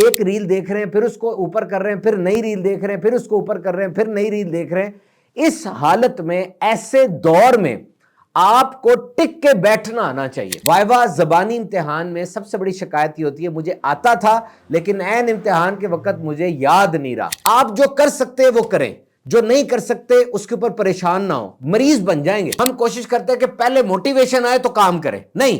ایک ریل دیکھ رہے ہیں، پھر اس کو اوپر کر رہے ہیں، پھر نئی ریل دیکھ رہے ہیں، پھر اس کو اوپر کر رہے ہیں، پھر نئی ریل دیکھ رہے ہیں۔ اس حالت میں، ایسے دور میں آپ کو ٹک کے بیٹھنا آنا چاہیے۔ وائوا زبانی امتحان میں سب سے بڑی شکایت یہ ہوتی ہے، مجھے آتا تھا لیکن عین امتحان کے وقت مجھے یاد نہیں رہا۔ آپ جو کر سکتے وہ کریں، جو نہیں کر سکتے اس کے اوپر پریشان نہ ہو، مریض بن جائیں گے۔ ہم کوشش کرتے ہیں کہ پہلے موٹیویشن آئے تو کام کریں، نہیں،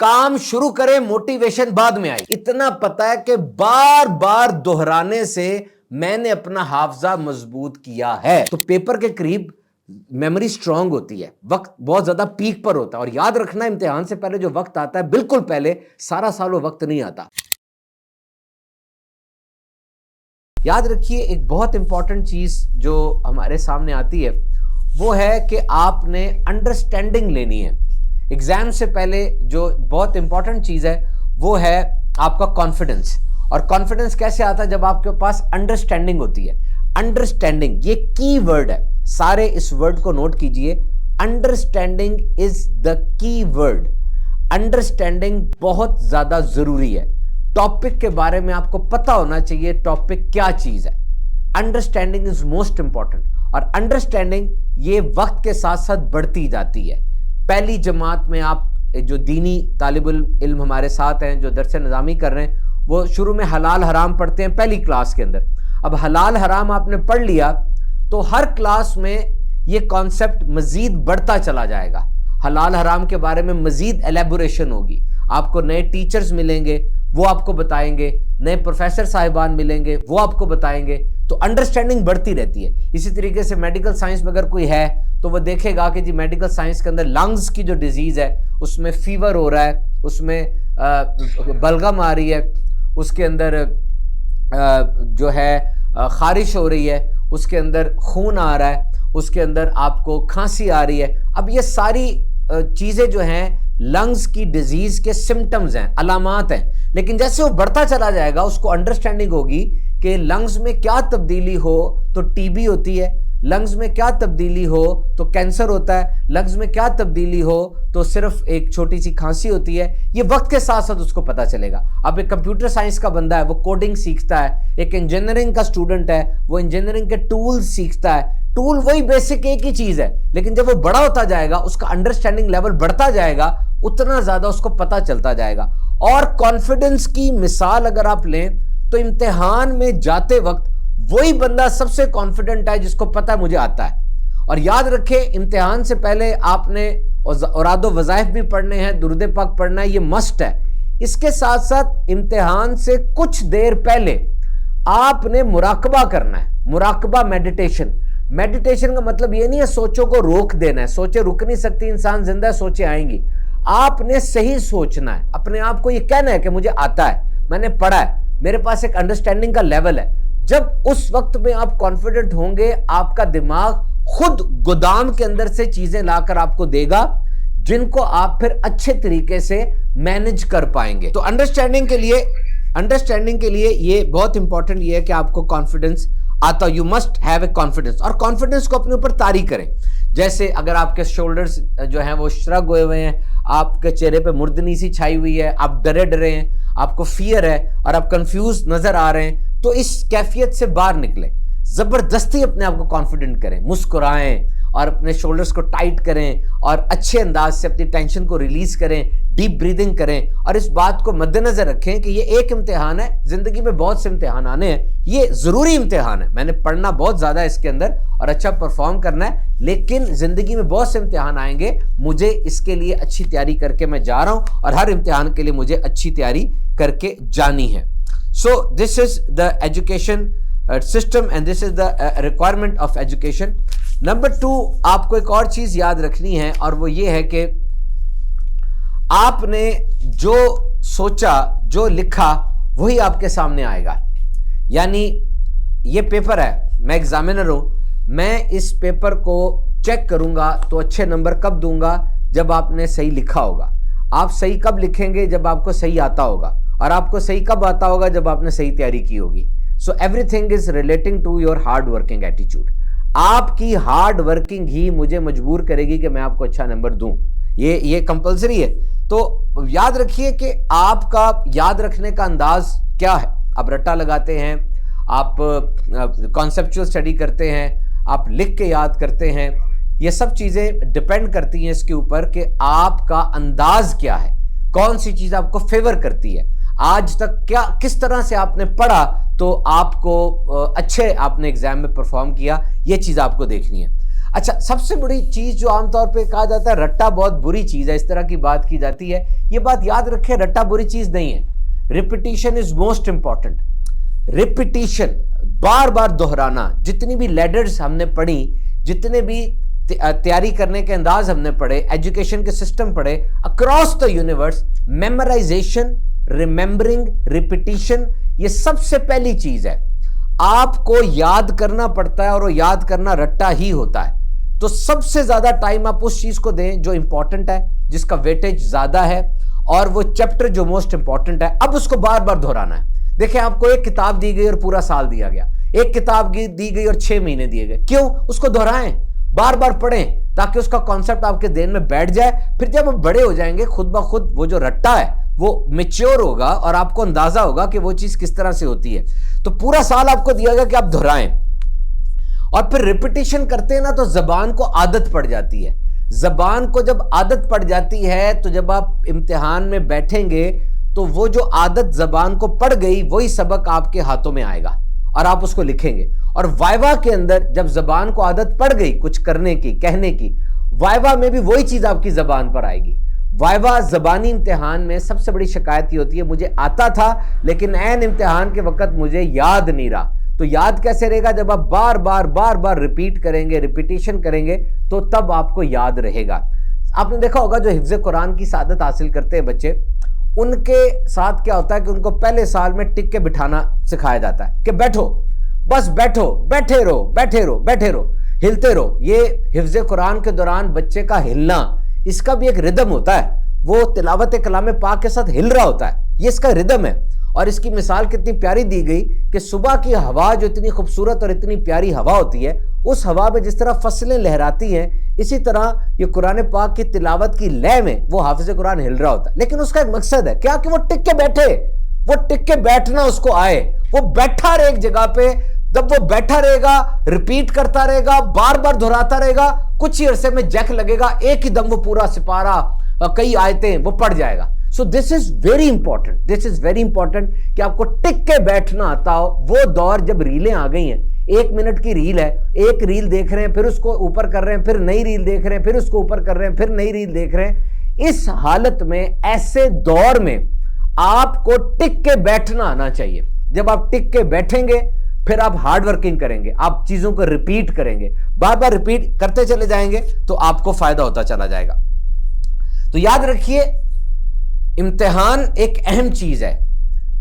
کام شروع کریں، موٹیویشن بعد میں آئی۔ اتنا پتا ہے کہ بار بار دہرانے سے میں نے اپنا حافظہ مضبوط کیا ہے۔ تو پیپر کے قریب میموری سٹرونگ ہوتی ہے، وقت بہت زیادہ پیک پر ہوتا ہے، اور یاد رکھنا امتحان سے پہلے جو وقت آتا ہے، بالکل پہلے سارا سال وہ وقت نہیں آتا۔ یاد رکھیے ایک بہت امپورٹنٹ چیز جو ہمارے سامنے آتی ہے وہ ہے کہ آپ نے انڈرسٹینڈنگ لینی ہے۔ ایگزام سے پہلے جو بہت امپورٹنٹ چیز ہے وہ ہے آپ کا کانفیڈنس۔ اور کانفیڈنس کیسے آتا ہے؟ جب آپ کے پاس انڈرسٹینڈنگ ہوتی ہے۔ انڈرسٹینڈنگ یہ کی ورڈ ہے، سارے اس ورڈ کو نوٹ کیجئے، انڈرسٹینڈنگ از دا کی ورڈ۔ انڈرسٹینڈنگ بہت زیادہ ضروری ہے۔ ٹاپک کے بارے میں آپ کو پتا ہونا چاہیے ٹاپک کیا چیز ہے۔ انڈرسٹینڈنگ از موسٹ امپورٹنٹ، اور انڈرسٹینڈنگ یہ وقت کے ساتھ ساتھ بڑھتی جاتی ہے۔ پہلی جماعت میں آپ جو دینی طالب علم ہمارے ساتھ ہیں جو درس نظامی کر رہے ہیں، وہ شروع میں حلال حرام پڑھتے ہیں پہلی کلاس کے اندر۔ اب حلال حرام آپ نے پڑھ لیا تو ہر کلاس میں یہ کانسیپٹ مزید بڑھتا چلا جائے گا۔ حلال حرام کے بارے میں مزید ایلیبوریشن ہوگی، آپ کو نئے ٹیچرز ملیں گے، وہ آپ کو بتائیں گے، نئے پروفیسر صاحبان ملیں گے، وہ آپ کو بتائیں گے، تو انڈرسٹینڈنگ بڑھتی رہتی ہے۔ اسی طریقے سے میڈیکل سائنس میں اگر کوئی ہے تو وہ دیکھے گا کہ جی میڈیکل سائنس کے اندر لنگز کی جو ڈیزیز ہے اس میں فیور ہو رہا ہے، اس میں بلغم آ رہی ہے، اس کے اندر جو ہے خارش ہو رہی ہے، اس کے اندر خون آ رہا ہے، اس کے اندر آپ کو کھانسی آ رہی ہے۔ اب یہ ساری چیزیں جو ہیں لنگز کی ڈیزیز کے سمٹمز ہیں، علامات ہیں، لیکن جیسے وہ بڑھتا چلا جائے گا اس کو انڈرسٹینڈنگ ہوگی کہ لنگز میں کیا تبدیلی ہو تو ٹی بی ہوتی ہے، لنگز میں کیا تبدیلی ہو تو کینسر ہوتا ہے، لنگز میں کیا تبدیلی ہو تو صرف ایک چھوٹی سی کھانسی ہوتی ہے۔ یہ وقت کے ساتھ ساتھ اس کو پتا چلے گا۔ اب ایک کمپیوٹر سائنس کا بندہ ہے وہ کوڈنگ سیکھتا ہے، ایک انجینئرنگ کا اسٹوڈنٹ ہے وہ انجینئرنگ کے ٹولز سیکھتا ہے۔ ٹول وہی بیسک ایک ہی چیز ہے، لیکن جب وہ بڑا ہوتا جائے گا اس کا انڈرسٹینڈنگ لیول بڑھتا جائے گا، اتنا زیادہ اس کو پتا چلتا جائے گا۔ اور کانفیڈنس کی مثال اگر آپ لیں تو امتحان میں جاتے وقت وہی بندہ سب سے کانفیڈنٹ ہے جس کو پتا مجھے آتا ہے۔ اور یاد رکھیں امتحان سے پہلے آپ نے اوراد و وظائف بھی پڑھنے ہیں، درود پاک پڑھنا ہے، یہ مسٹ ہے۔ اس کے ساتھ ساتھ امتحان سے کچھ دیر پہلے آپ نے مراقبہ کرنا ہے، مراقبہ میڈیٹیشن۔ میڈیٹیشن کا مطلب یہ نہیں ہے سوچوں کو روک دینا ہے، سوچیں رک نہیں سکتی، انسان زندہ ہے، سوچیں آئیں گی۔ آپ نے صحیح سوچنا ہے، اپنے آپ کو یہ کہنا ہے کہ مجھے آتا ہے، میں نے پڑھا ہے، میرے پاس ایک انڈرسٹینڈنگ کا لیول ہے۔ جب اس وقت میں آپ کانفیڈنٹ ہوں گے، آپ کا دماغ خود گودام کے اندر سے چیزیں لا کر آپ کو دے گا جن کو آپ پھر اچھے طریقے سے مینج کر پائیں گے۔ تو انڈرسٹینڈنگ کے لیے یہ بہت امپورٹنٹ یہ ہے کہ آپ کو کانفیڈنس آتا، you must have a confidence, اور کانفیڈنس کو اپنے اوپر طاری کریں۔ جیسے اگر آپ کے شولڈرز جو ہیں وہ شرگ ہوئے ہوئے ہیں، آپ کے چہرے پہ مردنی سی چھائی ہوئی ہے، آپ ڈرے ہیں، آپ کو فیئر ہے اور آپ کنفیوز نظر آ رہے ہیں، تو اس کیفیت سے باہر نکلیں، زبردستی اپنے آپ کو کانفیڈنٹ کریں، مسکرائیں اور اپنے شولڈرز کو ٹائٹ کریں اور اچھے انداز سے اپنی ٹینشن کو ریلیز کریں، ڈیپ بریدنگ کریں، اور اس بات کو مد نظر رکھیں کہ یہ ایک امتحان ہے، زندگی میں بہت سے امتحان آنے ہیں، یہ ضروری امتحان ہے، میں نے پڑھنا بہت زیادہ اس کے اندر اور اچھا پرفارم کرنا ہے، لیکن زندگی میں بہت سے امتحان آئیں گے، مجھے اس کے لیے اچھی تیاری کر کے میں جا رہا ہوں، اور ہر امتحان کے لیے مجھے اچھی تیاری کر کے جانی ہے۔ So this is the education system and this is the requirement of education. Number 2، آپ کو ایک اور چیز یاد رکھنی ہے اور وہ یہ ہے کہ آپ نے جو سوچا، جو لکھا، وہی آپ کے سامنے آئے گا۔ یعنی یہ پیپر ہے، میں ایگزامینر ہوں، میں اس پیپر کو چیک کروں گا تو اچھے نمبر کب دوں گا؟ جب آپ نے صحیح لکھا ہوگا۔ آپ صحیح کب لکھیں گے؟ جب آپ کو صحیح آتا ہوگا۔ اور آپ کو صحیح کب آتا ہوگا؟ جب آپ نے صحیح تیاری کی ہوگی۔ So everything is relating to your hard working ایٹیچیوڈ۔ آپ کی ہارڈ ورکنگ ہی مجھے مجبور کرے گی کہ میں آپ کو اچھا نمبر دوں، یہ کمپلسری ہے۔ تو یاد رکھیے کہ آپ کا یاد رکھنے کا انداز کیا ہے۔ आप रट्टा लगाते हैं, आप कॉन्सेप्चुअल स्टडी करते हैं, आप लिख के याद करते हैं, ये सब चीज़ें डिपेंड करती हैं इसके ऊपर कि आपका अंदाज क्या है, कौन सी चीज़ आपको फेवर करती है, आज तक क्या किस तरह से आपने पढ़ा तो आपको अच्छे आपने एग्जाम में परफॉर्म किया, ये चीज़ आपको देखनी है। अच्छा, सबसे बड़ी चीज़ जो आमतौर पे कहा जाता है रट्टा बहुत बुरी चीज़ है, इस तरह की बात की जाती है, ये बात याद रखें, रट्टा बुरी चीज़ नहीं है। Repetition is most important. Repetition, बार बार दोहराना, जितनी भी लेडर्स हमने पढ़ी, जितने भी तैयारी करने के अंदाज हमने पढ़े, एजुकेशन के सिस्टम पढ़े across the universe, memorisation, remembering, repetition, ये सबसे पहली चीज है। आपको याद करना पड़ता है और वो याद करना रट्टा ही होता है। तो सबसे ज्यादा टाइम आप उस चीज को दें जो इंपॉर्टेंट है, जिसका वेटेज ज्यादा है, और वो चैप्टर जो मोस्ट इंपॉर्टेंट है, अब उसको बार बार दोहराना है। देखिए, आपको एक किताब दी गई और पूरा साल दिया गया, एक किताब दी गई और 6 महीने दिए गए, क्यों? उसको दोहराएं, बार बार पढ़ें, ताकि उसका कॉन्सेप्ट आपके देन में बैठ जाए। फिर जब आप बड़े हो जाएंगे, खुद ब खुद वो जो रट्टा है वो मैच्योर होगा और आपको अंदाजा होगा कि वो चीज किस तरह से होती है। तो पूरा साल आपको दिया गया कि आप दोहराएं, और फिर रिपीटिशन करते हैं ना, तो जबान को आदत पड़ जाती है। जबान को जब आदत पड़ जाती है, तो जब आप इम्तिहान में बैठेंगे तो वो जो आदत जबान को पड़ गई, वही सबक आपके हाथों में आएगा और आप उसको लिखेंगे। और वाइवा के अंदर जब जबान को आदत पड़ गई कुछ करने की, कहने की, वाइवा में भी वही चीज आपकी जबान पर आएगी। वाइवा जबानी इम्तिहान में सबसे बड़ी शिकायत ये होती है, मुझे आता था लेकिन ऐन इम्तिहान के वक्त मुझे याद नहीं रहा। तो याद कैसे रहेगा? जब आप बार बार रिपीट करेंगे, रिपीटिशन करेंगे, तो तब आपको याद रहेगा। आपने देखा होगा जो हिफ्ज़ कुरान की सादत हासिल करते हैं बच्चे, उनके साथ क्या होता है कि उनको पहले साल में टिक के बिठाना सिखाया जाता है कि बैठो, बस बैठो, बैठे रहो, बैठे रहो, बैठे रहो, हिलते रहो। ये हिफ्ज़ कुरान के दौरान बच्चे का हिलना, इसका भी एक रिदम होता है, वो तिलावत कलाम पाक के साथ हिल रहा होता है, ये इसका रिदम है। और इसकी मिसाल कितनी प्यारी दी गई कि सुबह की हवा जो इतनी खूबसूरत और इतनी प्यारी हवा होती है, उस हवा में जिस तरह फसलें लहराती हैं, इसी तरह ये कुरान पाक की तिलावत की लय में वो हाफिज़ कुरान हिल रहा होता है। लेकिन उसका एक मकसद है क्या? कि वो टिक के बैठे, वो टिक के बैठना उसको आए, वो बैठा रहे एक जगह पे। जब वो बैठा रहेगा, रिपीट करता रहेगा, बार बार दोहराता रहेगा, कुछ ही अरसे में जैक लगेगा, एक ही दम वो पूरा सिपारा, कई आयतें वो पढ़ जाएगा। So this is very important, this is very important कि आपको टिक के बैठना आता हो। वो दौर जब रीलें आ गई हैं, 1 मिनट की रील है, एक रील देख रहे हैं, फिर उसको ऊपर कर रहे हैं, फिर नई रील देख रहे हैं, फिर उसको ऊपर कर रहे हैं, फिर नई रील देख रहे हैं। इस हालत में, ऐसे दौर में आपको टिक के बैठना आना चाहिए। जब आप टिक के बैठेंगे, फिर आप हार्ड वर्किंग करेंगे, आप चीजों को रिपीट करेंगे, बार बार रिपीट करते चले जाएंगे, तो आपको फायदा होता चला जाएगा। तो याद रखिए, इम्तिहान एक अहम चीज है।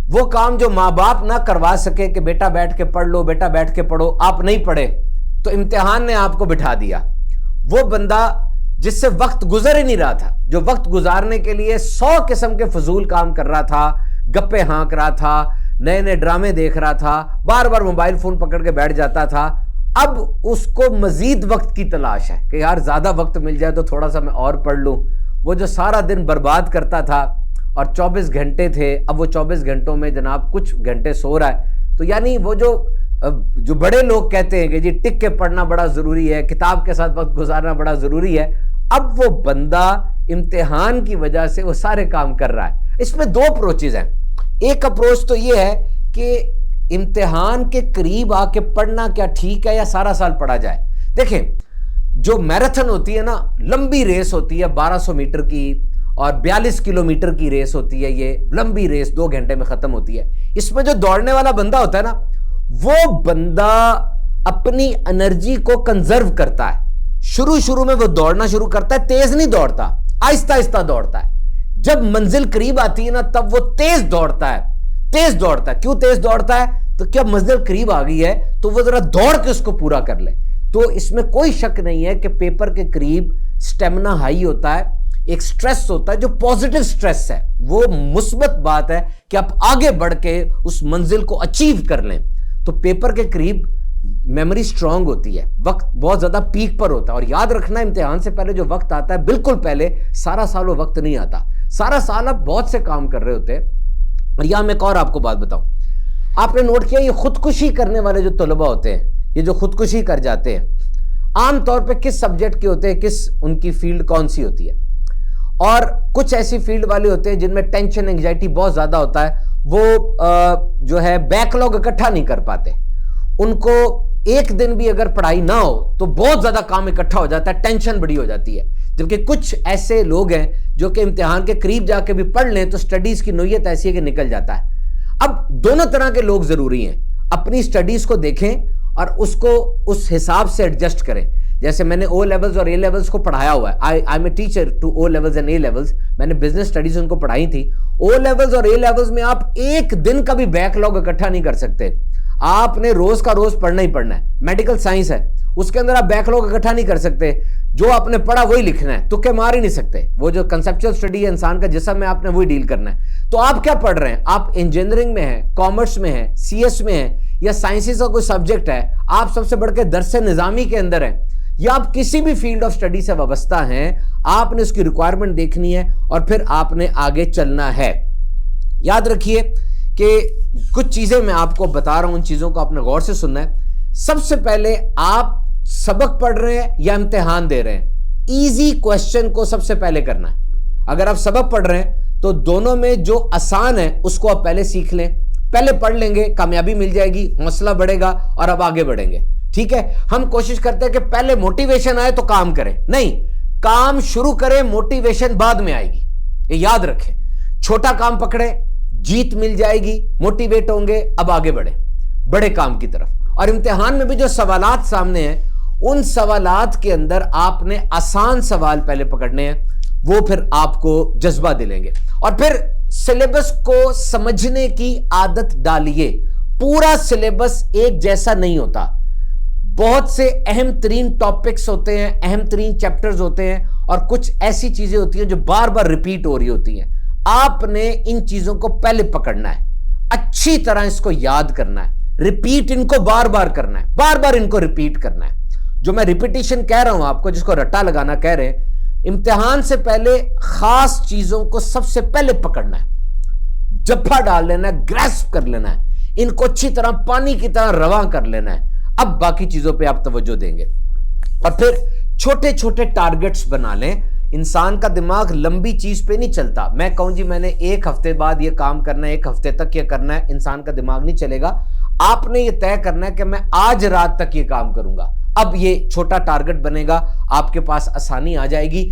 वो काम जो माँ बाप ना करवा सके कि बेटा बैठ के पढ़ लो, बेटा बैठ के पढ़ो, आप नहीं पढ़े तो इम्तिहान ने आपको बिठा दिया। वो बंदा जिससे वक्त गुजर ही नहीं रहा था, जो वक्त गुजारने के लिए 100 किस्म के फजूल काम कर रहा था, गप्पे हाँक रहा था, नए नए ड्रामे देख रहा था, बार बार मोबाइल फोन पकड़ के बैठ जाता था, अब उसको मजीद वक्त की तलाश है कि यार ज्यादा वक्त मिल जाए तो थोड़ा सा मैं और पढ़ लूं। वो जो सारा दिन बर्बाद करता था और 24 घंटे थे, अब वो 24 घंटों में जनाब कुछ घंटे सो रहा है। तो यानी वो जो बड़े लोग कहते हैं कि जी टिक के पढ़ना बड़ा जरूरी है, किताब के साथ वक्त गुजारना बड़ा जरूरी है, अब वो बंदा इम्तिहान की वजह से वो सारे काम कर रहा है। इसमें 2 अप्रोचेज हैं। एक अप्रोच तो ये है कि इम्तिहान के करीब आके पढ़ना क्या ठीक है या सारा साल पढ़ा जाए। देखें, जो मैराथन होती है ना, लंबी रेस होती है, 1200 मीटर की और 42 किलोमीटर की रेस होती है, ये लंबी रेस 2 घंटे में खत्म होती है। इसमें जो दौड़ने वाला बंदा होता है ना, वो बंदा अपनी एनर्जी को कंजर्व करता है। शुरू में वो दौड़ना शुरू करता है, तेज नहीं दौड़ता, आहिस्ता आहिस्ता दौड़ता है। जब मंजिल करीब आती है ना, तब वो तेज दौड़ता है, तेज दौड़ता है। क्यों तेज दौड़ता है? तो क्या मंजिल करीब आ गई है तो वो जरा दौड़ के उसको पूरा कर ले। तो इसमें कोई शक नहीं है कि पेपर के करीब स्टेमिना हाई होता है, एक स्ट्रेस होता है जो पॉजिटिव स्ट्रेस है, वो मुस्बत बात है कि आप आगे बढ़ के उस मंजिल को अचीव कर लें। तो पेपर के करीब मेमोरी स्ट्रांग होती है, वक्त बहुत ज्यादा पीक पर होता है। और याद रखना, इम्तिहान से पहले जो वक्त आता है, बिल्कुल पहले सारा साल वो वक्त नहीं आता। सारा साल आप बहुत से काम कर रहे होते हैं। और यहां मैं एक और आपको बात बताऊं, آپ نے نوٹ کیا یہ خودکشی کرنے والے جو طلبہ ہوتے ہیں, یہ جو خودکشی کر جاتے ہیں, عام طور پہ کس سبجیکٹ کے ہوتے ہیں, کس ان کی فیلڈ کون سی ہوتی ہے؟ اور کچھ ایسی فیلڈ والے ہوتے ہیں جن میں ٹینشن انگزائٹی بہت زیادہ ہوتا ہے, وہ جو ہے بیک لاگ اکٹھا نہیں کر پاتے. ان کو ایک دن بھی اگر پڑھائی نہ ہو تو بہت زیادہ کام اکٹھا ہو جاتا ہے, ٹینشن بڑی ہو جاتی ہے. جبکہ کچھ ایسے لوگ ہیں جو کہ امتحان کے قریب جا کے بھی پڑھ لیں تو سٹڈیز کی نوعیت ایسی ہے کہ نکل جاتا ہے. اب دونوں طرح کے لوگ ضروری ہیں, اپنی سٹڈیز کو دیکھیں اور اس کو اس حساب سے ایڈجسٹ کریں. جیسے میں نے او لیولز اور اے لیولز کو پڑھایا ہوا ہے, I am a teacher to O levels and A levels, میں نے بزنس سٹڈیز ان کو پڑھائی تھی. او لیولز اور اے لیولز میں آپ ایک دن کا بھی بیک لاگ اکٹھا نہیں کر سکتے, آپ نے روز کا روز پڑھنا ہی پڑھنا ہے. میڈیکل سائنس ہے, اس کے اندر آپ بیک لاگ اکٹھا نہیں کر سکتے, جو آپ نے پڑھا وہی لکھنا ہے, تکے مار ہی نہیں سکتے. وہ جو کنسپچل سٹڈی ہے انسان کا جسم میں, آپ نے وہی ڈیل کرنا ہے. تو آپ کیا پڑھ رہے ہیں؟ آپ انجینئرنگ میں ہیں, کامرس میں ہیں, سی ایس میں ہیں, یا سائنسز کا کوئی سبجیکٹ ہے, آپ سب سے بڑھ کے درس نظامی کے اندر ہیں, یا آپ کسی بھی فیلڈ آف سٹڈی سے وابستہ ہیں, آپ نے اس کی ریکوائرمنٹ دیکھنی ہے اور پھر آپ نے آگے چلنا ہے. یاد رکھیے کہ کچھ چیزیں میں آپ کو بتا رہا ہوں, ان چیزوں کو آپ نے غور سے سننا ہے. سب سے پہلے آپ سبق پڑھ رہے ہیں یا امتحان دے رہے ہیں, ایزی کوسچن کو سب سے پہلے کرنا ہے. اگر آپ سبق پڑھ رہے ہیں تو دونوں میں جو آسان ہے اس کو آپ پہلے سیکھ لیں, پہلے پڑھ لیں گے, کامیابی مل جائے گی, حوصلہ بڑھے گا اور اب آگے بڑھیں گے. ٹھیک ہے, ہم کوشش کرتے ہیں کہ پہلے موٹیویشن آئے تو کام کریں, نہیں, کام شروع کریں, موٹیویشن بعد میں آئے گی. یہ یاد رکھیں, چھوٹا کام پکڑیں, جیت مل جائے گی, موٹیویٹ ہوں گے, اب آگے بڑھیں بڑے کام کی طرف. اور امتحان میں بھی جو سوالات سامنے ہیں, ان سوالات کے اندر آپ نے آسان سوال پہلے پکڑنے ہیں, وہ پھر آپ کو جذبہ دلیں گے. اور پھر سلیبس کو سمجھنے کی عادت ڈالیے. پورا سلیبس ایک جیسا نہیں ہوتا, بہت سے اہم ترین ٹاپکس ہوتے ہیں, اہم ترین چیپٹرز ہوتے ہیں, اور کچھ ایسی چیزیں ہوتی ہیں جو بار بار ریپیٹ ہو رہی ہوتی ہیں. آپ نے ان چیزوں کو پہلے پکڑنا ہے, اچھی طرح اس کو یاد کرنا ہے, ریپیٹ ان کو بار بار کرنا ہے, بار بار ان کو ریپیٹ کرنا ہے. جو میں ریپیٹیشن کہہ رہا ہوں آپ کو, جس کو رٹا لگانا کہہ رہے ہیں, امتحان سے پہلے خاص چیزوں کو سب سے پہلے پکڑنا ہے, جپا ڈال لینا ہے, گریسپ کر لینا ہے, ان کو اچھی طرح پانی کی طرح رواں کر لینا ہے. اب باقی چیزوں پہ آپ توجہ دیں گے. اور پھر چھوٹے چھوٹے ٹارگٹس بنا لیں. انسان کا دماغ لمبی چیز پہ نہیں چلتا. میں کہوں جی میں نے ایک ہفتے بعد یہ کام کرنا ہے, ایک ہفتے تک یہ کرنا ہے, انسان کا دماغ نہیں چلے گا. آپ نے یہ طے کرنا ہے کہ میں آج رات تک یہ کام کروں گا. اب یہ چھوٹا ٹارگٹ بنے گا, آپ کے پاس آسانی آ جائے گی.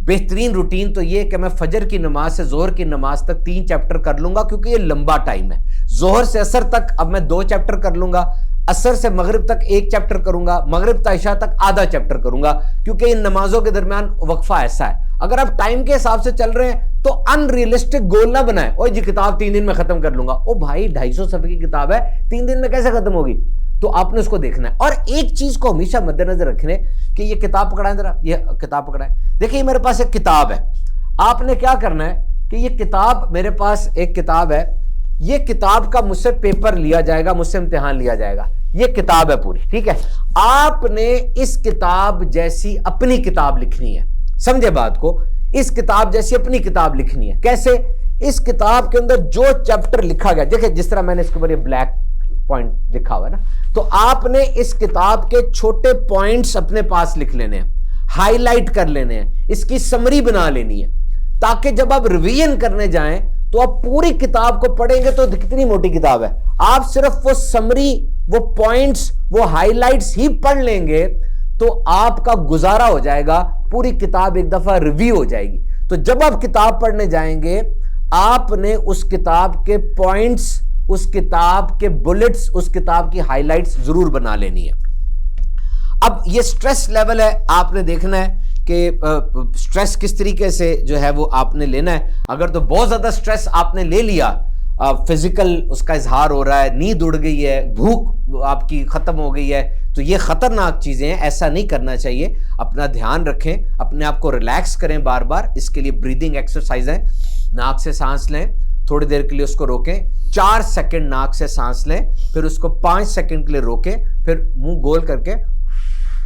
بہترین روٹین تو یہ کہ میں فجر کی نماز سے ظہر کی نماز تک 3 چیپٹر کر لوں گا, کیونکہ یہ لمبا ٹائم ہے. ظہر سے عصر تک اب میں 2 چیپٹر کر لوں گا, عصر سے مغرب تک 1 چیپٹر کروں گا, مغرب تا عشاء تک آدھا چیپٹر کروں گا, کیونکہ ان نمازوں کے درمیان وقفہ ایسا ہے. اگر آپ ٹائم کے حساب سے چل رہے ہیں تو ان ریئلسٹک گول نہ بنائیں, اوہ جی کتاب 3 دن میں ختم کر لوں گا. او بھائی 250 صفحے کی کتاب ہے, 3 دن میں کیسے ختم ہوگی؟ تو آپ نے اس کو دیکھنا ہے. اور ایک چیز کو ہمیشہ مد نظر رکھنے کہ یہ کتاب پکڑائیں, ذرا یہ کتاب پکڑائیں. دیکھیں میرے پاس ایک کتاب ہے, آپ نے کیا کرنا ہے کہ یہ کتاب, میرے پاس ایک کتاب ہے, یہ کتاب کا مجھ سے پیپر لیا جائے گا, مجھ سے امتحان لیا جائے گا. یہ کتاب ہے پوری, ٹھیک ہے. آپ نے اس کتاب جیسی اپنی کتاب لکھنی ہے, سمجھے بات کو, اس کتاب جیسی اپنی کتاب لکھنی ہے. کیسے؟ اس کتاب کے اندر جو چیپٹر لکھا گیا, دیکھیں جس طرح میں نے اس کے اوپر یہ بلیک پوائنٹ لکھا ہوا ہے نا, تو آپ نے اس کتاب کے چھوٹے پوائنٹس اپنے پاس لکھ لینے ہیں, ہائی لائٹ کر لینے ہیں, اس کی سمری بنا لینی ہے, تاکہ جب آپ ریویژن کرنے جائیں تو آپ پوری کتاب کو پڑھیں گے تو کتنی موٹی کتاب ہے, آپ صرف وہ سمری, وہ پوائنٹس, وہ ہائی لائٹس ہی پڑھ لیں گے تو آپ کا گزارا ہو جائے گا, پوری کتاب ایک دفعہ ریویو ہو جائے گی. تو جب آپ کتاب پڑھنے جائیں گے, آپ نے اس کتاب کے پوائنٹس, اس کتاب کے بلٹس, اس کتاب کی ہائی لائٹس ضرور بنا لینی ہے. اب یہ سٹریس لیول ہے, آپ نے دیکھنا ہے کہ سٹریس کس طریقے سے جو ہے وہ آپ نے لینا ہے. اگر تو بہت زیادہ سٹریس آپ نے لے لیا, فزیکل اس کا اظہار ہو رہا ہے, نیند اڑ گئی ہے, بھوک آپ کی ختم ہو گئی ہے, تو یہ خطرناک چیزیں ہیں, ایسا نہیں کرنا چاہیے. اپنا دھیان رکھیں, اپنے آپ کو ریلیکس کریں بار بار. اس کے لیے بریدنگ ایکسرسائز ہیں, ناک سے سانس لیں, تھوڑی دیر کے لیے اس کو روکیں, 4 سیکنڈ ناک سے سانس لیں, پھر اس کو 5 سیکنڈ کے لیے روکیں, پھر منہ گول کر کے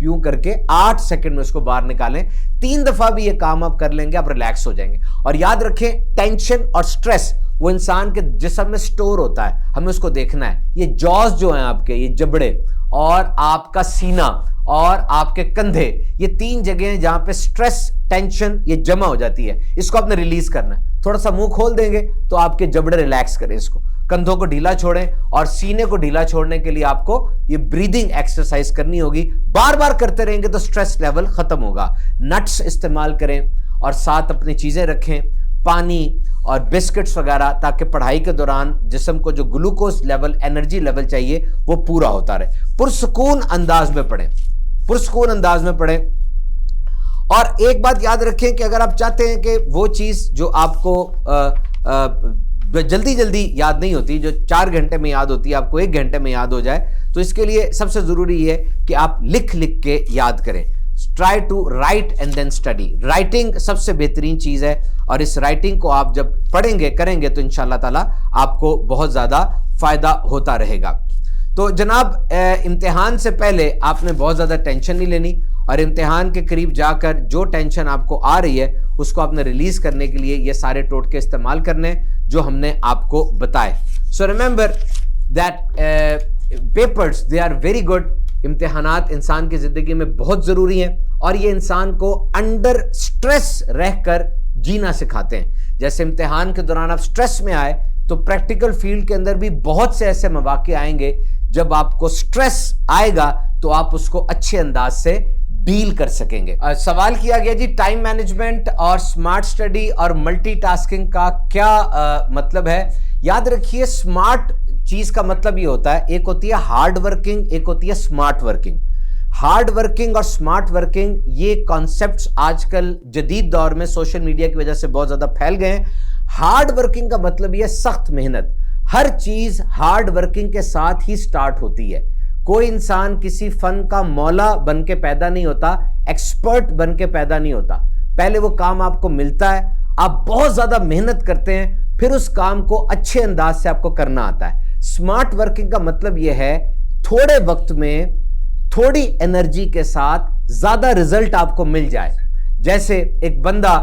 یوں کر کے 8 سیکنڈ میں اس کو باہر نکالیں. 3 دفعہ بھی یہ کام آپ کر لیں گے, آپ ریلیکس ہو جائیں گے. اور یاد رکھیں ٹینشن اور سٹریس वो इंसान के जिस्म में स्टोर होता है, हमें उसको देखना है। ये जॉज जो हैं आपके, ये जबड़े और आपका सीना और आपके कंधे, ये 3 जगह हैं जहां पे स्ट्रेस, टेंशन ये जमा हो जाती है। इसको आपने रिलीज करना है। थोड़ा सा मुंह खोल देंगे तो आपके जबड़े रिलैक्स करें, इसको कंधों को ढीला छोड़ें और सीने को ढीला छोड़ने के लिए आपको ये ब्रीदिंग एक्सरसाइज करनी होगी। बार बार करते रहेंगे तो स्ट्रेस लेवल खत्म होगा। नट्स इस्तेमाल करें और साथ अपनी चीजें रखें, पानी और बिस्किट्स वगैरह, ताकि पढ़ाई के दौरान जिस्म को जो ग्लूकोज लेवल, एनर्जी लेवल चाहिए वो पूरा होता रहे। पुरसुकून अंदाज में पढ़ें, पुरसुकून अंदाज में पढ़ें। और एक बात याद रखें कि अगर आप चाहते हैं कि वो चीज जो आपको जल्दी जल्दी याद नहीं होती, जो 4 घंटे में याद होती है, आपको 1 घंटे में याद हो जाए, तो इसके लिए सबसे जरूरी है कि आप लिख लिख के याद करें। Try to write and then study. Writing सबसे बेहतरीन चीज है और इस राइटिंग को आप जब पढ़ेंगे करेंगे तो इंशाअल्लाह ताला आपको बहुत ज्यादा फायदा होता रहेगा। तो जनाब, इम्तिहान से पहले आपने बहुत ज्यादा टेंशन नहीं लेनी और इम्तिहान के करीब जाकर जो टेंशन आपको आ रही है उसको आपने रिलीज करने के लिए ये सारे टोटके इस्तेमाल करने जो हमने आपको बताए। So remember that papers they are very good. इम्तिहानात इंसान की जिंदगी में बहुत जरूरी हैं और ये इंसान को अंडर स्ट्रेस रहकर जीना सिखाते हैं। जैसे इम्तिहान के दौरान आप स्ट्रेस में आए तो प्रैक्टिकल फील्ड के अंदर भी बहुत से ऐसे मौके आएंगे जब आपको स्ट्रेस आएगा तो आप उसको अच्छे अंदाज से डील कर सकेंगे। सवाल किया गया जी, टाइम मैनेजमेंट और स्मार्ट स्टडी और मल्टीटास्किंग का क्या मतलब है। याद रखिए, स्मार्ट चीज का मतलब ये होता है, एक होती है हार्ड वर्किंग, एक होती है स्मार्ट वर्किंग। हार्ड वर्किंग और स्मार्ट वर्किंग ये कॉन्सेप्ट्स आजकल जदीद दौर में सोशल मीडिया की वजह से बहुत ज्यादा फैल गए हैं। हार्ड वर्किंग का मतलब ये सख्त मेहनत। हर चीज हार्ड वर्किंग के साथ ही स्टार्ट होती है। कोई इंसान किसी फन का मौला बन के पैदा नहीं होता, एक्सपर्ट बन के पैदा नहीं होता। पहले वो काम आपको मिलता है, आप बहुत ज्यादा मेहनत करते हैं, फिर उस काम को अच्छे अंदाज से आपको करना आता है। स्मार्ट वर्किंग का मतलब यह है थोड़े वक्त में थोड़ी एनर्जी के साथ ज्यादा रिजल्ट आपको मिल जाए। जैसे एक बंदा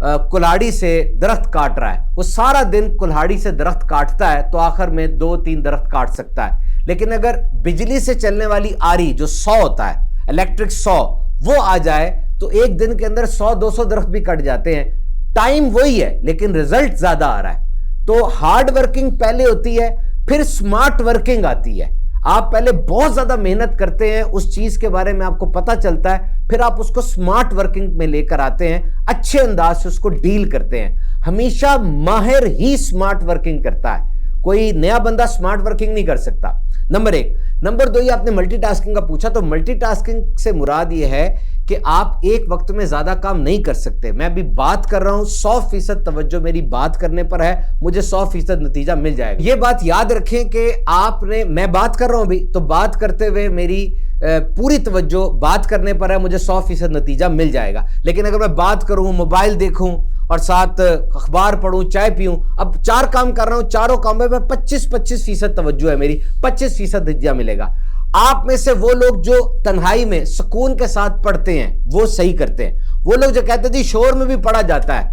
कुल्हाड़ी से दरख्त काट रहा है, वो सारा दिन कुल्हाड़ी से दरख्त काटता है तो आखिर में 2-3 दरख्त काट सकता है। लेकिन अगर बिजली से चलने वाली आरी जो 100 होता है, इलेक्ट्रिक 100, वो आ जाए तो एक दिन के अंदर 100-200 दरख्त भी कट जाते हैं। टाइम वही है लेकिन रिजल्ट ज्यादा आ रहा है। तो हार्ड वर्किंग पहले होती है, फिर स्मार्ट वर्किंग आती है। आप पहले बहुत ज्यादा मेहनत करते हैं, उस चीज के बारे में आपको पता चलता है, फिर आप उसको स्मार्ट वर्किंग में लेकर आते हैं, अच्छे अंदाज से उसको डील करते हैं। हमेशा माहिर ही स्मार्ट वर्किंग करता है, कोई नया बंदा स्मार्ट वर्किंग नहीं कर सकता। नंबर 1। नंबर 2, ये आपने मल्टीटास्किंग का पूछा, तो मल्टीटास्किंग से मुराद ये है कि आप एक वक्त में ज्यादा काम नहीं कर सकते। मैं अभी बात कर रहा हूं, 100% तवज्जो मेरी बात करने पर है, मुझे 100% नतीजा मिल जाएगा। ये बात याद रखें कि आपने, मैं बात कर रहा हूं अभी, तो बात करते हुए मेरी पूरी तवज्जो बात करने पर है, मुझे 100% नतीजा मिल जाएगा। लेकिन अगर मैं बात करूं, मोबाइल देखूं और साथ अखबार पढ़ूं, चाय पीऊं, अब 4 काम कर रहा हूं, चारों कामों में 25% तवज्जो है मेरी, 25% नतीजा मिलेगा। आप में से वो लोग जो तन्हाई में सुकून के साथ पढ़ते हैं वो सही करते हैं। वो लोग जो कहते थे शोर में भी पढ़ा जाता है,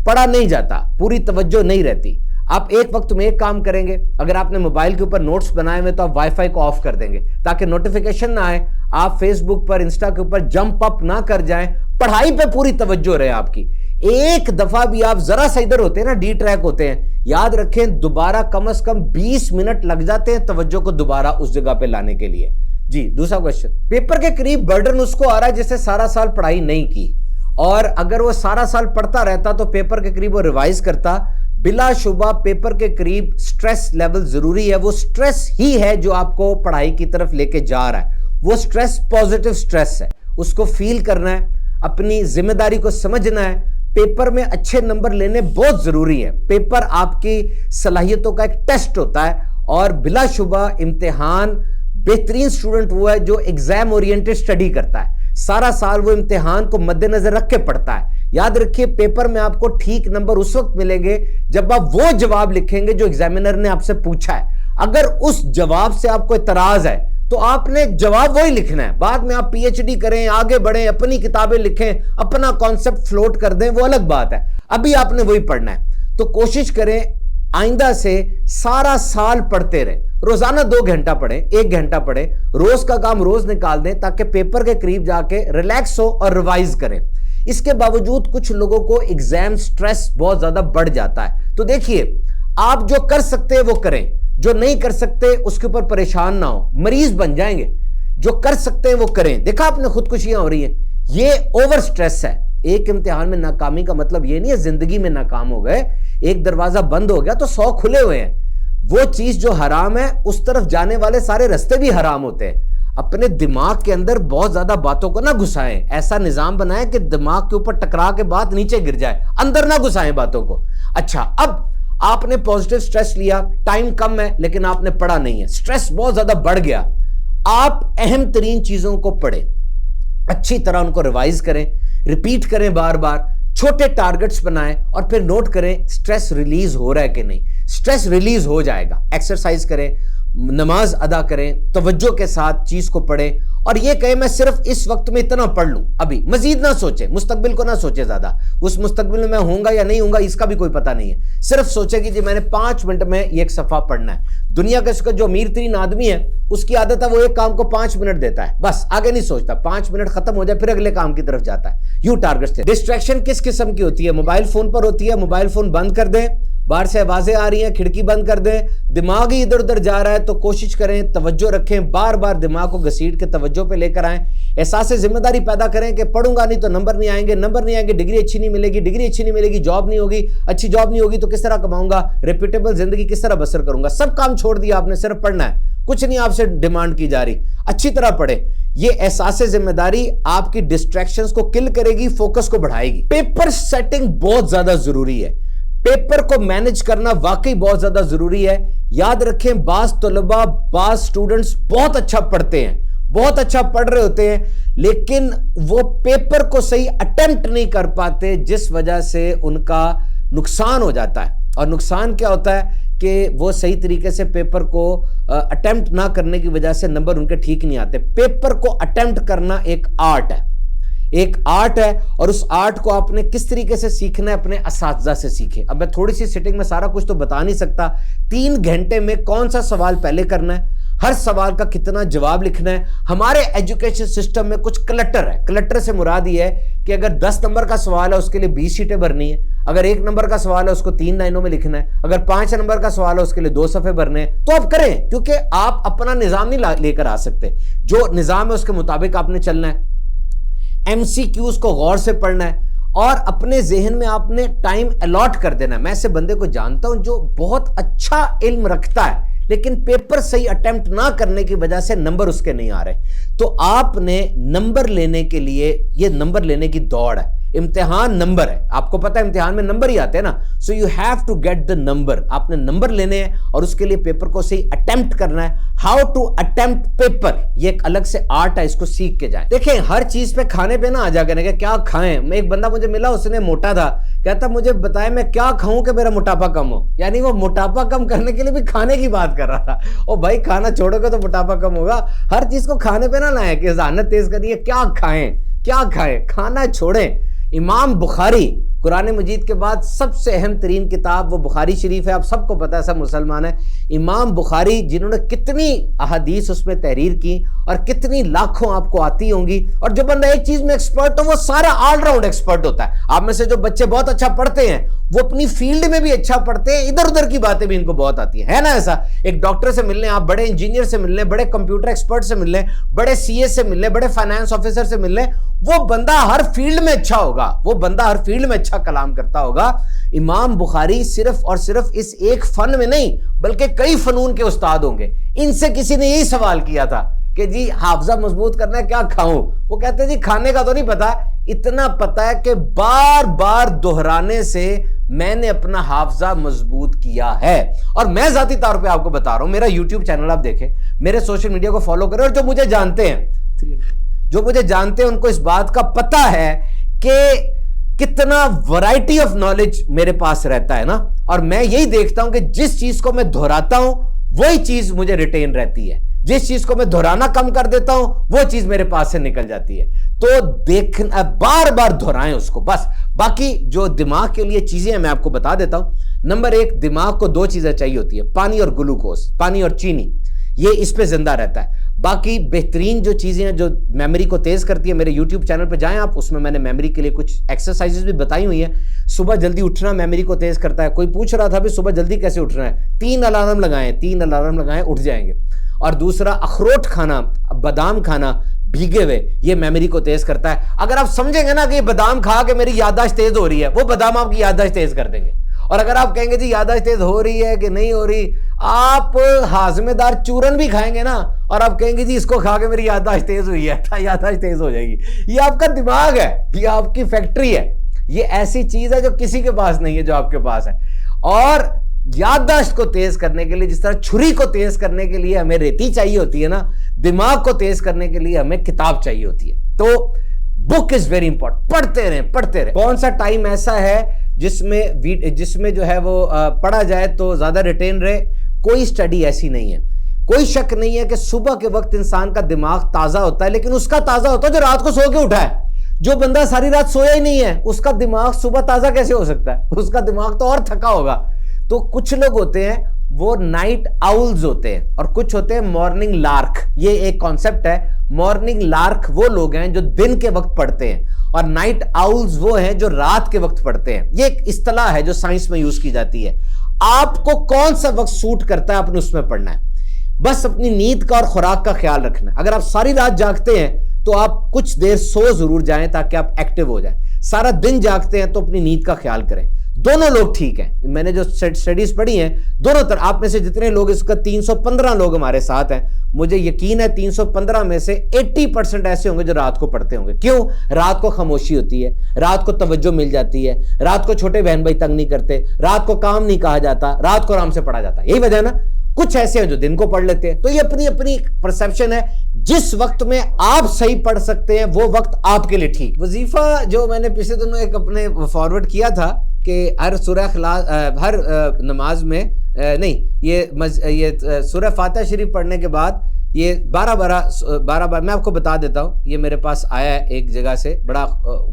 पढ़ा नहीं जाता, पूरी तवज्जो नहीं रहती। आप एक वक्त में एक काम करेंगे। अगर आपने मोबाइल के ऊपर नोट्स बनाए हुए तो आप वाईफाई को ऑफ कर देंगे ताकि नोटिफिकेशन ना आए, आप फेसबुक पर, इंस्टा के ऊपर जंप अप ना कर जाएं, पढ़ाई पे पूरी तवज्जो रहे आपकी। एक दफा भी आप जरा सा इधर होते हैं ना, डी ट्रैक होते हैं, याद रखें दोबारा कम से कम 20 मिनट लग जाते हैं तवज्जो को दोबारा उस जगह पे लाने के लिए। जी, दूसरा क्वेश्चन, पेपर के करीब बर्डन उसको आ रहा है जिससे सारा साल पढ़ाई नहीं की, और अगर वो सारा साल पढ़ता रहता तो पेपर के करीब वो रिवाइज करता। बिलाशुबा पेपर के करीब स्ट्रेस लेवल जरूरी है। वो स्ट्रेस ही है जो आपको पढ़ाई की तरफ लेके जा रहा है। वो स्ट्रेस पॉजिटिव स्ट्रेस है, उसको फील करना है, अपनी जिम्मेदारी को समझना है। पेपर में अच्छे नंबर लेने बहुत जरूरी है। पेपर आपकी सलाहियतों का एक टेस्ट होता है और बिलाशुबा इम्तिहान बेहतरीन स्टूडेंट वो है जो एग्जाम ओरिएंटेड स्टडी करता है। सारा साल वो इम्तिहान को मद्देनजर रख के पढ़ता है। याद रखिए, पेपर में आपको ठीक नंबर उस वक्त मिलेंगे जब आप वो जवाब लिखेंगे जो एग्जामिनर ने आपसे पूछा है। अगर उस जवाब से आपको इतराज है तो आपने जवाब वही लिखना है। बाद में आप पीएचडी करें, आगे बढ़ें, अपनी किताबें लिखें, अपना कॉन्सेप्ट फ्लोट कर दें, वो अलग बात है। अभी आपने वही पढ़ना है। तो कोशिश करें आइंदा से सारा साल पढ़ते रहे, रोजाना 2 घंटा पढ़ें, 1 घंटा पढ़ें, रोज का काम रोज निकाल दें ताकि पेपर के करीब जाके रिलैक्स हो और रिवाइज करें। इसके बावजूद कुछ लोगों को एग्जाम स्ट्रेस बहुत ज्यादा बढ़ जाता है। तो देखिए, आप जो कर सकते हैं वो करें, जो नहीं कर सकते उसके ऊपर परेशान ना हो, मरीज बन जाएंगे। जो कर सकते हैं वो करें। देखा आपने खुदकुशियां हो रही हैं, ये ओवर स्ट्रेस है। एक इम्तिहान में नाकामी का मतलब ये नहीं है जिंदगी में नाकाम हो गए, एक दरवाजा बंद हो गया तो 100 खुले हुए हैं। वो चीज जो हराम है उस तरफ जाने वाले सारे रास्ते भी हराम होते हैं। अपने दिमाग के अंदर बहुत ज्यादा बातों को ना घुसाएं, ऐसा निजाम बनाएं कि दिमाग के ऊपर टकरा के बात नीचे गिर जाए, अंदर ना घुसाएं बातों को। अच्छा, अब आपने पॉजिटिव स्ट्रेस लिया, टाइम कम है लेकिन आपने पढ़ा नहीं है, स्ट्रेस बहुत ज्यादा बढ़ गया। आप अहम तरीन चीजों को पढ़ें, अच्छी तरह उनको रिवाइज करें, रिपीट करें बार बार, छोटे टारगेट्स बनाएं और फिर नोट करें स्ट्रेस रिलीज हो रहा है कि नहीं। स्ट्रेस रिलीज हो जाएगा। एक्सरसाइज करें, नमाज अदा करें, तवज्जो के साथ चीज को पढ़ें और ये कहें मैं सिर्फ इस वक्त में इतना पढ़ लूं, अभी मजीद ना सोचे, मुस्तकबिल को ना सोचे ज्यादा, उस मुस्तकबिल में मैं होऊंगा या नहीं होऊंगा इसका भी कोई पता नहीं है। सिर्फ सोचे कि जी मैंने 5 मिनट में ये एक सफा पढ़ना है। दुनिया का जो अमीर तरीन आदमी है उसकी आदत है वो एक काम को 5 मिनट देता है, बस आगे नहीं सोचता, 5 मिनट खत्म हो जाए फिर अगले काम की तरफ जाता है। You target. डिस्ट्रैक्शन किस किस्म की होती है? मोबाइल फोन पर होती है। मोबाइल फोन बंद कर दें, बाहर से आवाजें आ रही हैं, खिड़की बंद कर दें। दिमाग ही इधर उधर जा रहा है तो कोशिश करें तवज्जो रखें, बार बार दिमाग को घसीट के तवज्जो पे लेकर आएं। एहसास जिम्मेदारी पैदा करें कि पढ़ूंगा नहीं तो नंबर नहीं आएंगे, नंबर नहीं आएंगे डिग्री अच्छी नहीं मिलेगी, डिग्री अच्छी नहीं मिलेगी जॉब नहीं होगी, अच्छी जॉब नहीं होगी तो किस तरह कमाऊंगा, रेप्यूटेबल जिंदगी किस तरह बसर करूंगा। सब काम छोड़ दिया आपने, सिर्फ पढ़ना है, कुछ नहीं आपसे डिमांड की जा रही। अच्छी तरह पढ़े। ये एहसास जिम्मेदारी आपकी डिस्ट्रैक्शंस को किल करेगी, फोकस को बढ़ाएगी। पेपर सेटिंग बहुत ज्यादा जरूरी है। पेपर को मैनेज करना वाकई बहुत ज्यादा जरूरी है। याद रखें, बाज तलबा, बाज स्टूडेंट्स बहुत अच्छा पढ़ते हैं, बहुत अच्छा पढ़ रहे होते हैं, लेकिन वो पेपर को सही अटेम्प्ट नहीं कर पाते, जिस वजह से उनका नुकसान हो जाता है। और नुकसान क्या होता है कि वो सही तरीके से पेपर को अटेम्प्ट ना करने की वजह से नंबर उनके ठीक नहीं आते। पेपर को अटेम्प्ट करना एक आर्ट है, एक आर्ट है, और उस आर्ट को आपने किस तरीके से सीखना है, अपने असातिज़ा से सीखे। अब मैं थोड़ी सी सिटिंग में सारा कुछ तो बता नहीं सकता। 3 घंटे में कौन सा सवाल पहले करना है, हर सवाल का कितना जवाब लिखना है। हमारे एजुकेशन सिस्टम में कुछ क्लटर है। क्लटर से मुराद ये है कि अगर 10 नंबर का सवाल है उसके लिए 20 शीटें भरनी है, अगर 1 नंबर का सवाल है उसको 3 लाइनों में लिखना है, अगर 5 नंबर का सवाल है उसके लिए 2 सफ़े भरने हैं। तो आप करें, क्योंकि आप अपना निज़ाम नहीं लेकर आ सकते। जो निज़ाम है उसके मुताबिक आपने चलना है। MCQs को गौर से पढ़ना है और अपने जहन में आपने टाइम अलॉट कर देना है। मैं ऐसे बंदे को जानता हूं जो बहुत अच्छा इल्म रखता है लेकिन पेपर सही अटेम्प्ट ना करने की वजह से नंबर उसके नहीं आ रहे। तो आपने नंबर लेने के लिए, ये नंबर लेने की दौड़ है, इम्तिहान नंबर है, आपको पता है इम्तिहान में नंबर ही आते हैं ना। So you have to get the number. आपने नंबर लेने हैं और उसके लिए पेपर को सही अटेम्प्ट करना है। हाउ टू अटेम्प्ट पेपर, ये एक अलग से आर्ट है, इसको सीख के जाए। देखें, हर चीज पे खाने पे ना आ जा करने, क्या खाएं। मैं एक बंदा मुझे मिला, उसने मोटा था, कहता मुझे बताए मैं क्या खाऊं कि मेरा मोटापा कम हो। यानी वो मोटापा कम करने के लिए भी खाने की बात कर रहा था। ओ भाई, खाना छोड़ोगे तो मोटापा कम होगा। हर चीज को खाने पे ना लाए कि ज़हानत तेज करनी है, क्या खाएं क्या खाएं, खाना छोड़ें। इमाम बुखारी, कुरान मजीद के बाद सबसे अहम तरीन किताब वो बुखारी शरीफ है, आप सबको पता है, सब मुसलमान है। इमाम बुखारी जिन्होंने कितनी अहादीस उसमें तहरीर की और कितनी लाखों आपको आती होंगी। और जो बंदा एक चीज में एक्सपर्ट हो वो सारा ऑलराउंड एक्सपर्ट होता है। आप में से जो बच्चे बहुत अच्छा पढ़ते हैं वो अपनी फील्ड में भी अच्छा पढ़ते हैं, इधर उधर की बातें भी इनको बहुत आती है ना। ऐसा एक डॉक्टर से मिलने, आप बड़े इंजीनियर से मिलने, बड़े कंप्यूटर एक्सपर्ट से मिलने, बड़े सीए से मिलने, बड़े फाइनेंस ऑफिसर से मिलने, वो बंदा हर फील्ड में अच्छा होगा, वो बंदा हर फील्ड में अच्छा कलाम करता होगा। इमाम बुखारी सिर्फ और सिर्फ इस एक फन में नहीं बल्कि कई फनून के उस्ताद होंगे। इनसे किसी ने यही सवाल किया था कि जी हाफजा मजबूत करना है, क्या खाऊं? वो कहते हैं जी खाने का तो नहीं पता, इतना पता है कि बार बार दोहराने से मैंने अपना हाफजा मजबूत किया है। और मैं जाती तौर पे आपको बता रहा हूं, मेरा यूट्यूब चैनल आप देखें, मेरे सोशल मीडिया को फॉलो करें, और जो मुझे जानते हैं उनको इस बात का पता है कि कितना वैरायटी ऑफ नॉलेज मेरे पास रहता है ना। और मैं यही देखता हूं कि जिस चीज को मैं दोहराता हूं वही चीज मुझे रिटेन रहती है, जिस चीज को मैं दोहराना कम कर देता हूं वो चीज मेरे पास से निकल जाती है। तो देखना, बार बार दोहराएं उसको बस। बाकी जो दिमाग के लिए चीजें हैं मैं आपको बता देता हूं। نمبر ایک، دماغ کو دو چیزیں چاہیے ہوتی ہے، پانی اور گلوکوز، پانی اور چینی، یہ اس پہ زندہ رہتا ہے۔ باقی بہترین جو چیزیں ہیں جو میموری کو تیز کرتی ہے، میرے یوٹیوب چینل پہ جائیں آپ، اس میں میں نے میموری کے لیے کچھ ایکسرسائزز بھی بتائی ہوئی ہیں۔ صبح جلدی اٹھنا میموری کو تیز کرتا ہے۔ کوئی پوچھ رہا تھا بھی صبح جلدی کیسے اٹھنا ہے، 3 الارم لگائیں اٹھ جائیں گے۔ اور دوسرا، اخروٹ کھانا، بادام کھانا بھیگے ہوئے، یہ میموری کو تیز کرتا ہے۔ اگر آپ سمجھیں گے نا کہ یہ بادام کھا کے میری یادداشت تیز ہو رہی ہے، وہ بادام آپ کی یادداشت تیز کر دیں گے۔ اور اگر آپ کہیں گے جی یادداشت تیز ہو رہی ہے کہ نہیں ہو رہی، آپ ہاضمے دار چورن بھی کھائیں گے نا اور آپ کہیں گے جی اس کو کھا کے میری یادداشت تیز ہوئی ہے، یادداشت تیز ہو جائے گی۔ یہ آپ کا دماغ ہے، یہ آپ کی فیکٹری ہے، یہ ایسی چیز ہے جو کسی کے پاس نہیں ہے، جو آپ کے پاس ہے۔ اور یادداشت کو تیز کرنے کے لیے، جس طرح چھری کو تیز کرنے کے لیے ہمیں ریتی چاہیے ہوتی ہے نا، دماغ کو تیز کرنے کے لیے ہمیں کتاب چاہیے ہوتی ہے۔ تو بک از ویری امپورٹنٹ، پڑھتے رہیں۔ کون سا ٹائم ایسا ہے جس میں جو ہے وہ پڑھا جائے تو زیادہ ریٹین رہے؟ کوئی سٹڈی ایسی نہیں ہے۔ کوئی شک نہیں ہے کہ صبح کے وقت انسان کا دماغ تازہ ہوتا ہے، لیکن اس کا تازہ ہوتا ہے جو رات کو سو کے اٹھا ہے۔ جو بندہ ساری رات سویا ہی نہیں ہے، اس کا دماغ صبح تازہ کیسے ہو سکتا ہے؟ اس کا دماغ تو اور تھکا ہوگا۔ تو کچھ لوگ ہوتے ہیں وہ نائٹ آؤلز ہوتے ہیں اور کچھ ہوتے ہیں مارننگ لارک۔ یہ ایک کانسیپٹ ہے۔ مارننگ لارک وہ لوگ ہیں جو دن کے وقت پڑھتے ہیں اور نائٹ آؤلز وہ ہیں جو رات کے وقت پڑھتے ہیں۔ یہ ایک اصطلاح ہے جو سائنس میں یوز کی جاتی ہے۔ آپ کو کون سا وقت سوٹ کرتا ہے، آپ نے اس میں پڑھنا ہے۔ بس اپنی نیند کا اور خوراک کا خیال رکھنا ہے۔ اگر آپ ساری رات جاگتے ہیں تو آپ کچھ دیر سو ضرور جائیں تاکہ آپ ایکٹیو ہو جائیں۔ سارا دن جاگتے ہیں تو اپنی نیند کا خیال کریں۔ دونوں لوگ ٹھیک ہیں۔ میں نے جو سٹڈیز پڑھی ہیں دونوں طرح، آپ میں سے جتنے لوگ، اس کا 315 لوگ ہمارے ساتھ ہیں، مجھے یقین ہے 315 میں سے 80% ایسے ہوں گے جو رات کو پڑھتے ہوں گے۔ کیوں؟ رات کو خاموشی ہوتی ہے، رات کو توجہ مل جاتی ہے، رات کو چھوٹے بہن بھائی تنگ نہیں کرتے، رات کو کام نہیں کہا جاتا، رات کو آرام سے پڑھا جاتا ہے۔ یہی وجہ ہے نا۔ کچھ ایسے ہیں جو دن کو پڑھ لیتے ہیں۔ تو یہ اپنی پرسیپشن ہے۔ جس وقت میں آپ صحیح پڑھ سکتے ہیں وہ وقت آپ کے لیے ٹھیک۔ وظیفہ جو میں نے پچھلے دنوں ایک اپنے فارورڈ کیا تھا کہ ہر سورہ اخلاص، ہر نماز میں نہیں، یہ سورہ فاتحہ شریف پڑھنے کے بعد یہ 12 بار میں آپ کو بتا دیتا ہوں۔ یہ میرے پاس آیا ہے ایک جگہ سے، بڑا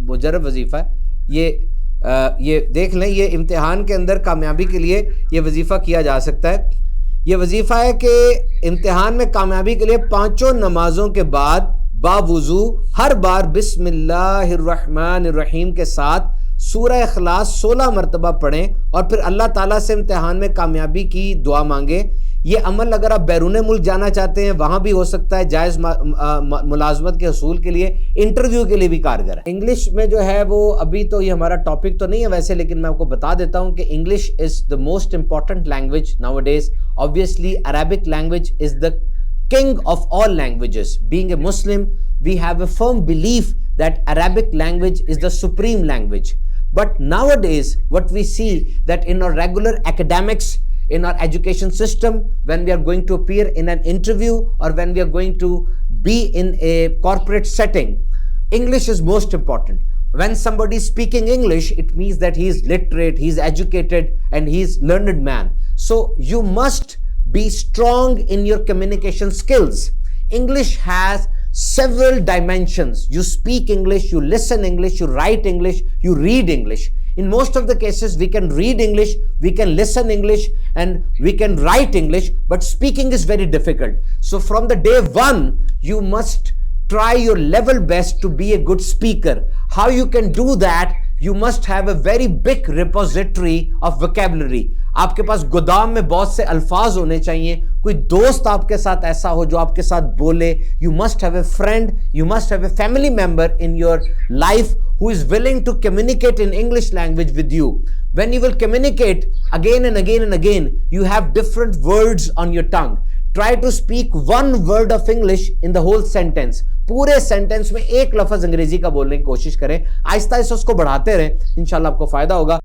مجرب وظیفہ ہے۔ یہ دیکھ لیں، یہ امتحان کے اندر کامیابی کے لیے یہ وظیفہ کیا جا سکتا ہے۔ یہ وظیفہ ہے کہ امتحان میں کامیابی کے لیے 5 نمازوں کے بعد باوضو ہر بار بسم اللہ الرحمن الرحیم کے ساتھ سورہ اخلاص 16 مرتبہ پڑھیں اور پھر اللہ تعالیٰ سے امتحان میں کامیابی کی دعا مانگیں۔ یہ عمل اگر آپ بیرون ملک جانا چاہتے ہیں وہاں بھی ہو سکتا ہے، جائز ملازمت کے حصول کے لیے، انٹرویو کے لیے بھی کارگر ہے۔ انگلش میں جو ہے وہ ابھی تو یہ ہمارا ٹاپک تو نہیں ہے ویسے، لیکن میں آپ کو بتا دیتا ہوں کہ English is the most important language nowadays. Obviously Arabic language is the king of all languages. Being a Muslim, we have a firm belief that Arabic language is the supreme language. But nowadays what we see that in our regular academics, in our education system, when we are going to appear in an interview or when we are going to be in a corporate setting, English is most important. When somebody is speaking English, it means that he is literate, he is educated, and he is learned man. So you must be strong in your communication skills. English has several dimensions. You speak English, you listen English, you write English, you read English. In most of the cases, we can read English, we can listen English, and we can write English, but speaking is very difficult. So from the day one, you must try your level best to be a good speaker. How you can do that? You must have a very big repository of vocabulary. آپ کے پاس گودام میں بہت سے الفاظ ہونے چاہیے۔ کوئی دوست آپ کے ساتھ ایسا ہو جو آپ کے ساتھ بولے۔ You must have a friend, you must have a family member in your life who is willing to communicate in English language with you. When you will communicate again and again and again, you have different words on your tongue. Try to speak one word of English in the whole sentence. پورے sentence میں ایک لفظ انگریزی کا بولنے کی کوشش کریں، آہستہ آہستہ اس کو بڑھاتے رہیں، انشاءاللہ آپ کو فائدہ ہوگا۔